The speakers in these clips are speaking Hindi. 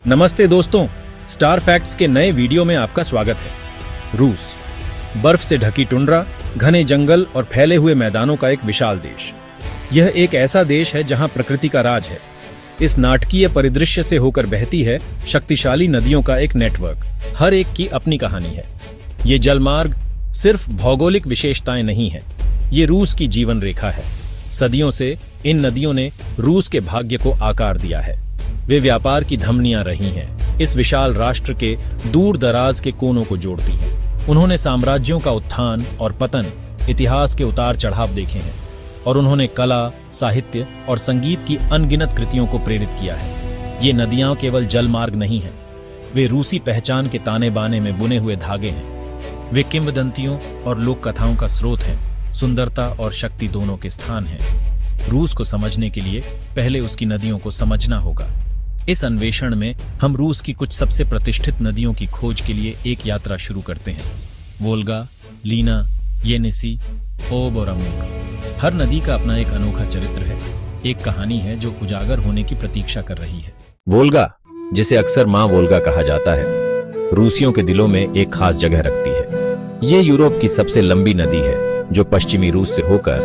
नमस्ते दोस्तों, स्टार फैक्ट्स के नए वीडियो में आपका स्वागत है। रूस, बर्फ से ढकी टुंड्रा, घने जंगल और फैले हुए मैदानों का एक विशाल देश। यह एक ऐसा देश है जहां प्रकृति का राज है। इस नाटकीय परिदृश्य से होकर बहती है शक्तिशाली नदियों का एक नेटवर्क। हर एक की अपनी कहानी है। ये जलमार्ग सिर्फ भौगोलिक विशेषताएं नहीं है, ये रूस की जीवन रेखा है। सदियों से इन नदियों ने रूस के भाग्य को आकार दिया है। वे व्यापार की धमनियां रही हैं, इस विशाल राष्ट्र के दूर दराज के कोनों को जोड़ती हैं। उन्होंने साम्राज्यों का उत्थान और पतन, इतिहास के उतार चढ़ाव देखे हैं, और उन्होंने कला, साहित्य और संगीत की अनगिनत कृतियों को प्रेरित किया है। ये नदियां केवल जलमार्ग नहीं हैं, वे रूसी पहचान के ताने बाने में बुने हुए धागे हैं। वे किंवदंतियों और लोक कथाओं का स्रोत हैं, सुंदरता और शक्ति दोनों के स्थान हैं। रूस को समझने के लिए पहले उसकी नदियों को समझना होगा। इस अन्वेषण में हम रूस की कुछ सबसे प्रतिष्ठित नदियों की खोज के लिए एक यात्रा शुरू करते हैं। वोल्गा, लीना, येनिसी, ओब और अमूर। हर नदी का अपना एक अनोखा चरित्र है, एक कहानी है जो उजागर होने की प्रतीक्षा कर रही है। वोल्गा, जिसे अक्सर मां वोल्गा कहा जाता है, रूसियों के दिलों में एक खास जगह रखती है। ये यूरोप की सबसे लंबी नदी है जो पश्चिमी रूस से होकर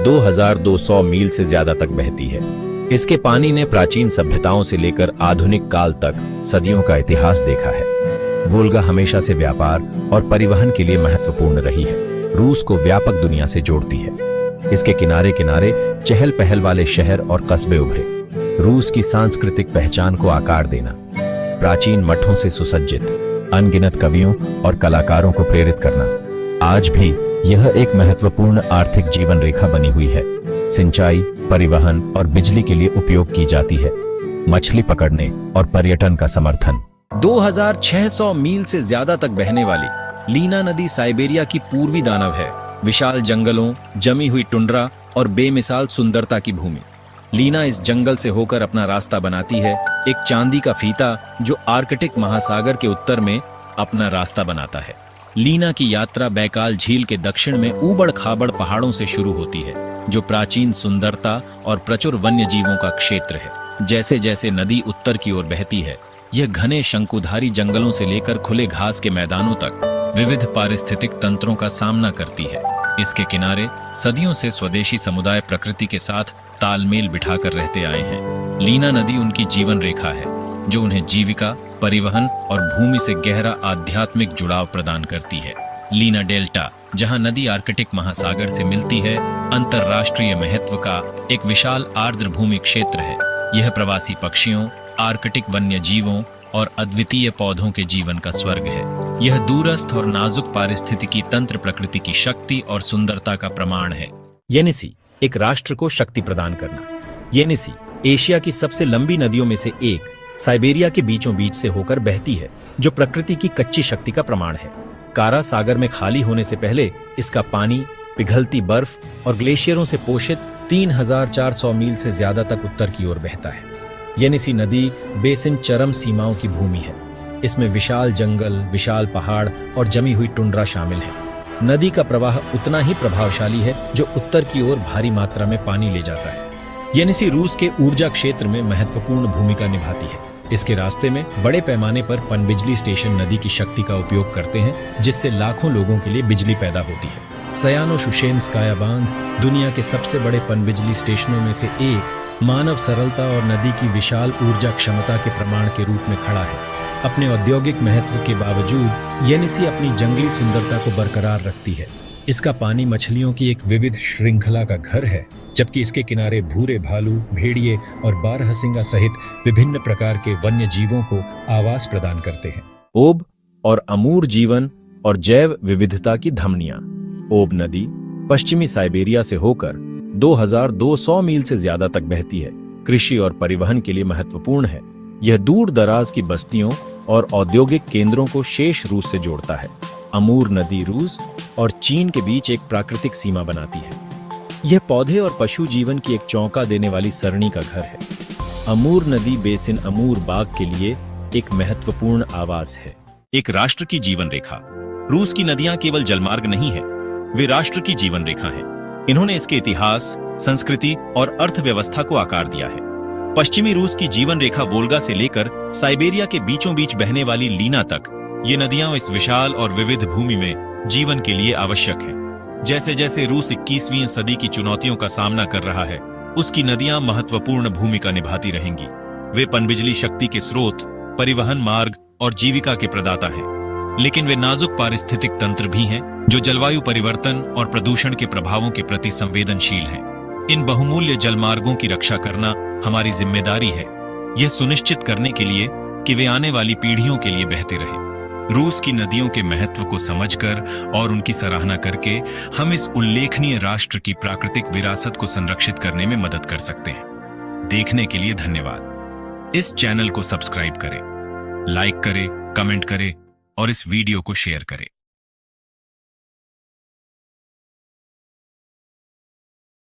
2200 मील से ज्यादा तक बहती है। इसके पानी ने प्राचीन सभ्यताओं से लेकर आधुनिक काल तक सदियों का इतिहास देखा है। वोल्गा हमेशा से व्यापार और परिवहन के लिए महत्वपूर्ण रही है। रूस को व्यापक दुनिया से जोड़ती है। इसके किनारे किनारे चहल पहल वाले शहर और कस्बे उभरे, रूस की सांस्कृतिक पहचान को आकार देना। प्राचीन मठों से सुसज्जित, अनगिनत कवियों और कलाकारों को प्रेरित करना। आज भी यह एक महत्वपूर्ण आर्थिक जीवन रेखा बनी हुई है। सिंचाई, परिवहन और बिजली के लिए उपयोग की जाती है। मछली पकड़ने और पर्यटन का समर्थन। 2600 मील से ज्यादा तक बहने वाली लीना नदी साइबेरिया की पूर्वी दानव है। विशाल जंगलों, जमी हुई टुंड्रा और बेमिसाल सुंदरता की भूमि। लीना इस जंगल से होकर अपना रास्ता बनाती है, एक चांदी का फीता जो आर्कटिक महासागर के उत्तर में अपना रास्ता बनाता है। लीना की यात्रा बैकाल झील के दक्षिण में ऊबड़ खाबड़ पहाड़ों से शुरू होती है, जो प्राचीन सुंदरता और प्रचुर वन्य जीवों का क्षेत्र है। जैसे जैसे नदी उत्तर की ओर बहती है, यह घने शंकुधारी जंगलों से लेकर खुले घास के मैदानों तक विविध पारिस्थितिक तंत्रों का सामना करती है। इसके किनारे सदियों से स्वदेशी समुदाय प्रकृति के साथ तालमेल बिठाकर रहते आए हैं। लीना नदी उनकी जीवन रेखा है, जो उन्हें जीविका, परिवहन और भूमि से गहरा आध्यात्मिक जुड़ाव प्रदान करती है। लीना डेल्टा, जहां नदी आर्कटिक महासागर से मिलती है, अंतरराष्ट्रीय महत्व का एक विशाल आर्द्र भूमि क्षेत्र है। यह प्रवासी पक्षियों, आर्कटिक वन्य जीवों और अद्वितीय पौधों के जीवन का स्वर्ग है। यह दूरस्थ और नाजुक पारिस्थितिकी तंत्र प्रकृति की शक्ति और सुंदरता का प्रमाण है। येनिसी, एक राष्ट्र को शक्ति प्रदान करना। येनिसी एशिया की सबसे लंबी नदियों में से एक साइबेरिया के बीचों बीच से होकर बहती है, जो प्रकृति की कच्ची शक्ति का प्रमाण है। कारा सागर में खाली होने से पहले इसका पानी पिघलती बर्फ और ग्लेशियरों से पोषित 3400 मील से ज्यादा तक उत्तर की ओर बहता है। येनिसी नदी बेसिन चरम सीमाओं की भूमि है। इसमें विशाल जंगल, विशाल पहाड़ और जमी हुई टुंड्रा शामिल है। नदी का प्रवाह उतना ही प्रभावशाली है जो उत्तर की ओर भारी मात्रा में पानी ले जाता है। येनिसी रूस के ऊर्जा क्षेत्र में महत्वपूर्ण भूमिका निभाती है। इसके रास्ते में बड़े पैमाने पर पनबिजली स्टेशन नदी की शक्ति का उपयोग करते हैं, जिससे लाखों लोगों के लिए बिजली पैदा होती है। सयानो-शुशेन्स्काया बांध दुनिया के सबसे बड़े पनबिजली स्टेशनों में से एक मानव सरलता और नदी की विशाल ऊर्जा क्षमता के प्रमाण के रूप में खड़ा है। अपने औद्योगिक महत्व के बावजूद येनिसी अपनी जंगली सुंदरता को बरकरार रखती है। इसका पानी मछलियों की एक विविध श्रृंखला का घर है, जबकि इसके किनारे भूरे भालू, भेड़िए और बारहसिंगा सहित विभिन्न प्रकार के वन्य जीवों को आवास प्रदान करते हैं। ओब और अमूर जीवन और जैव विविधता की धमनियां। ओब नदी पश्चिमी साइबेरिया से होकर 2200 मील से ज्यादा तक बहती है। कृषि और परिवहन के लिए महत्वपूर्ण है। यह दूर दराज की बस्तियों और औद्योगिक केंद्रों को शेष रूस से जोड़ता है। अमूर नदी रूस और चीन के बीच एक प्राकृतिक सीमा बनाती है। यह पौधे और पशु जीवन की एक चौंका देने वाली सरणी का घर है। अमूर नदी बेसिन अमूर बाग के लिए एक महत्वपूर्ण आवास है। एक राष्ट्र की जीवन रेखा। रूस की नदियां केवल जलमार्ग नहीं है, वे राष्ट्र की जीवन रेखा हैं। इन्होंने इसके इतिहास, संस्कृति और अर्थव्यवस्था को आकार दिया है। पश्चिमी रूस की जीवन रेखा वोल्गा से लेकर साइबेरिया के बीचों बीच बहने वाली लीना तक, ये नदियां इस विशाल और विविध भूमि में जीवन के लिए आवश्यक हैं। जैसे जैसे रूस 21वीं सदी की चुनौतियों का सामना कर रहा है, उसकी नदियां महत्वपूर्ण भूमिका निभाती रहेंगी। वे पनबिजली शक्ति के स्रोत, परिवहन मार्ग और जीविका के प्रदाता हैं। लेकिन वे नाजुक पारिस्थितिक तंत्र भी हैं, जो जलवायु परिवर्तन और प्रदूषण के प्रभावों के प्रति संवेदनशील हैं। इन बहुमूल्य जलमार्गों की रक्षा करना हमारी जिम्मेदारी है, यह सुनिश्चित करने के लिए कि वे आने वाली पीढ़ियों के लिए बहते रहें। रूस की नदियों के महत्व को समझकर और उनकी सराहना करके हम इस उल्लेखनीय राष्ट्र की प्राकृतिक विरासत को संरक्षित करने में मदद कर सकते हैं। देखने के लिए धन्यवाद। इस चैनल को सब्सक्राइब करें, लाइक करें, कमेंट करें और इस वीडियो को शेयर करें।